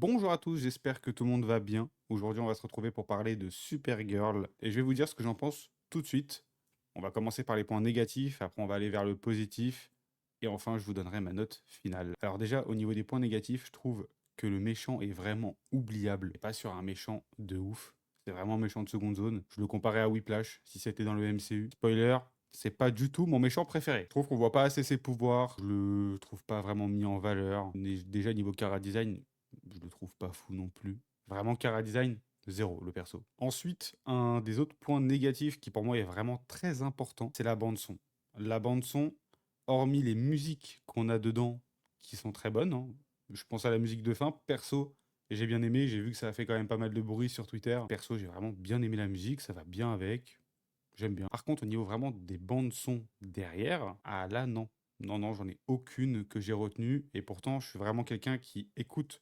Bonjour à tous, j'espère que tout le monde va bien. Aujourd'hui, on va se retrouver pour parler de Supergirl et je vais vous dire ce que j'en pense tout de suite. On va commencer par les points négatifs, après on va aller vers le positif et enfin je vous donnerai ma note finale. Alors déjà, au niveau des points négatifs, je trouve que le méchant est vraiment oubliable et pas sur un méchant de ouf. C'est vraiment un méchant de seconde zone. Je le comparais à Whiplash si c'était dans le MCU. Spoiler, c'est pas du tout mon méchant préféré. Je trouve qu'on voit pas assez ses pouvoirs, je le trouve pas vraiment mis en valeur. Déjà niveau chara design, je le trouve pas fou non plus. Vraiment, chara design, zéro, le perso. Ensuite, un des autres points négatifs qui pour moi est vraiment très important, c'est la bande son. La bande son, hormis les musiques qu'on a dedans, qui sont très bonnes, hein, je pense à la musique de fin, perso, j'ai bien aimé, j'ai vu que ça a fait quand même pas mal de bruit sur Twitter. Perso, j'ai vraiment bien aimé la musique, ça va bien avec, j'aime bien. Par contre, au niveau vraiment des bandes son derrière, ah là, non. Non, non, j'en ai aucune que j'ai retenue. Et pourtant, je suis vraiment quelqu'un qui écoute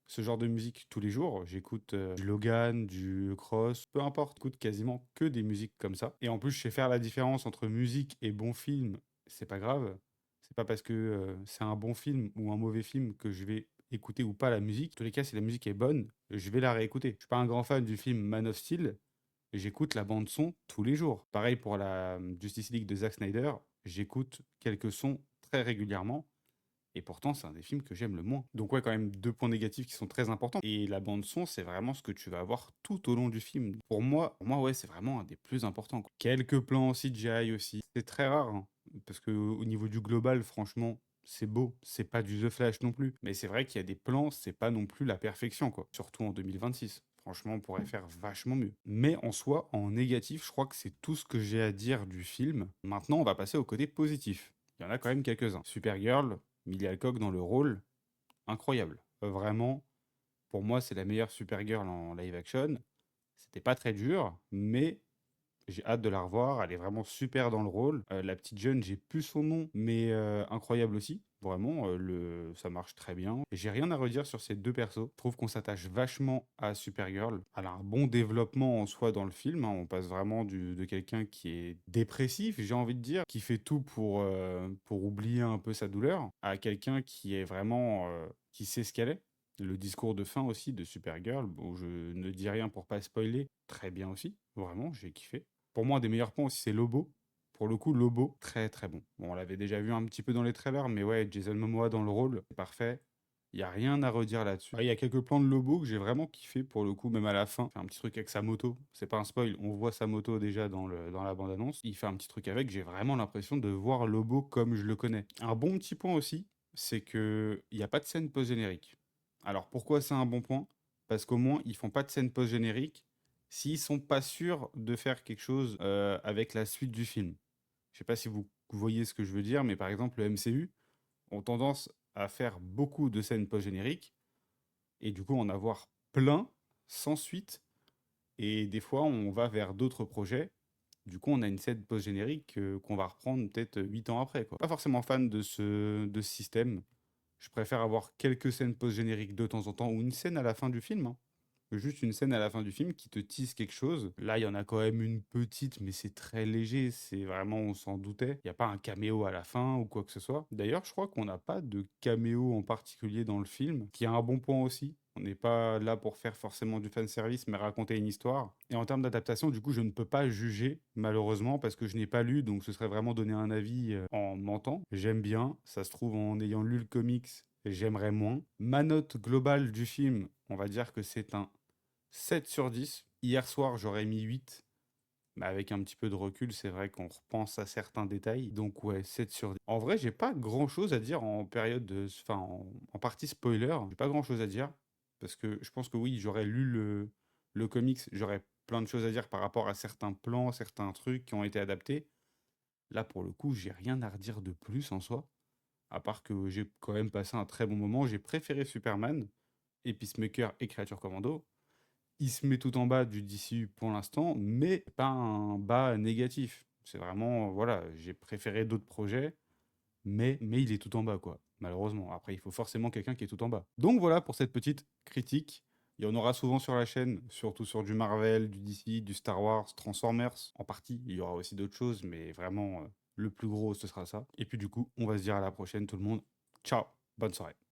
ce genre de musique tous les jours. J'écoute du Logan, du Cross, peu importe. J'écoute quasiment que des musiques comme ça. Et en plus, je sais faire la différence entre musique et bon film. C'est pas grave. C'est pas parce que c'est un bon film ou un mauvais film que je vais écouter ou pas la musique. En tous les cas, si la musique est bonne, je vais la réécouter. Je suis pas un grand fan du film Man of Steel, j'écoute la bande son tous les jours. Pareil pour la Justice League de Zack Snyder, j'écoute quelques sons très régulièrement. Et pourtant, c'est un des films que j'aime le moins. Donc ouais, quand même deux points négatifs qui sont très importants. Et la bande son, c'est vraiment ce que tu vas avoir tout au long du film. Pour moi ouais, c'est vraiment un des plus importants, quoi. Quelques plans CGI aussi. C'est très rare, hein, parce que au niveau du global, franchement, c'est beau. C'est pas du The Flash non plus. Mais c'est vrai qu'il y a des plans, c'est pas non plus la perfection, quoi. Surtout en 2026. Franchement, on pourrait faire vachement mieux. Mais en soi, en négatif, je crois que c'est tout ce que j'ai à dire du film. Maintenant, on va passer au côté positif. Il y en a quand même quelques-uns. Supergirl, Millie Alcock dans le rôle, incroyable. Vraiment, pour moi, c'est la meilleure Supergirl en live action. C'était pas très dur, mais j'ai hâte de la revoir. Elle est vraiment super dans le rôle. La petite jeune, j'ai plus son nom, mais incroyable aussi. Vraiment, ça marche très bien. Et j'ai rien à redire sur ces deux persos. Je trouve qu'on s'attache vachement à Supergirl. Elle a un bon développement en soi dans le film, hein. On passe vraiment de quelqu'un qui est dépressif, j'ai envie de dire, qui fait tout pour oublier un peu sa douleur, à quelqu'un qui est vraiment, qui sait ce qu'elle est. Le discours de fin aussi de Supergirl, bon, je ne dis rien pour pas spoiler, très bien aussi, vraiment, j'ai kiffé. Pour moi, un des meilleurs points aussi, c'est Lobo. Pour le coup, Lobo, très très bon. Bon, on l'avait déjà vu un petit peu dans les trailers, mais ouais, Jason Momoa dans le rôle, c'est parfait. Il n'y a rien à redire là-dessus. Il y a quelques plans de Lobo que j'ai vraiment kiffé pour le coup, même à la fin. Il fait un petit truc avec sa moto. C'est pas un spoil, on voit sa moto déjà dans la bande-annonce. Il fait un petit truc avec, j'ai vraiment l'impression de voir Lobo comme je le connais. Un bon petit point aussi, c'est que il n'y a pas de scène post-générique. Alors pourquoi c'est un bon point? Parce qu'au moins, ils font pas de scène post-générique s'ils sont pas sûrs de faire quelque chose avec la suite du film. Je sais pas si vous voyez ce que je veux dire, mais par exemple, le MCU ont tendance à faire beaucoup de scènes post-génériques et du coup en avoir plein sans suite. Et des fois, on va vers d'autres projets. Du coup, on a une scène post-générique qu'on va reprendre peut-être 8 ans après, quoi. Pas forcément fan de ce système. Je préfère avoir quelques scènes post-génériques de temps en temps ou une scène à la fin du film, hein. Juste une scène à la fin du film qui te tease quelque chose. Là, il y en a quand même une petite, mais c'est très léger. C'est vraiment, on s'en doutait. Il n'y a pas un caméo à la fin ou quoi que ce soit. D'ailleurs, je crois qu'on n'a pas de caméo en particulier dans le film, qui a un bon point aussi. On n'est pas là pour faire forcément du fanservice, mais raconter une histoire. Et en termes d'adaptation, du coup, je ne peux pas juger, malheureusement, parce que je n'ai pas lu, donc ce serait vraiment donner un avis en mentant. J'aime bien. Ça se trouve, en ayant lu le comics, j'aimerais moins. Ma note globale du film, on va dire que c'est un 7 sur 10. Hier soir, j'aurais mis 8. Mais avec un petit peu de recul, c'est vrai qu'on repense à certains détails. Donc ouais, 7 sur 10. En vrai, j'ai pas grand-chose à dire en période de... Enfin, en partie spoiler. J'ai pas grand-chose à dire. Parce que je pense que oui, j'aurais lu le comics. J'aurais plein de choses à dire par rapport à certains plans, certains trucs qui ont été adaptés. Là, pour le coup, j'ai rien à redire de plus en soi. À part que j'ai quand même passé un très bon moment. J'ai préféré Superman et Peacemaker et Creature Commando. Il se met tout en bas du DCU pour l'instant, mais pas un bas négatif. C'est vraiment, voilà, j'ai préféré d'autres projets, mais il est tout en bas, quoi. Malheureusement. Après, il faut forcément quelqu'un qui est tout en bas. Donc voilà pour cette petite critique. Il y en aura souvent sur la chaîne, surtout sur du Marvel, du DC, du Star Wars, Transformers en partie. Il y aura aussi d'autres choses, mais vraiment, le plus gros, ce sera ça. Et puis du coup, on va se dire à la prochaine, tout le monde. Ciao, bonne soirée.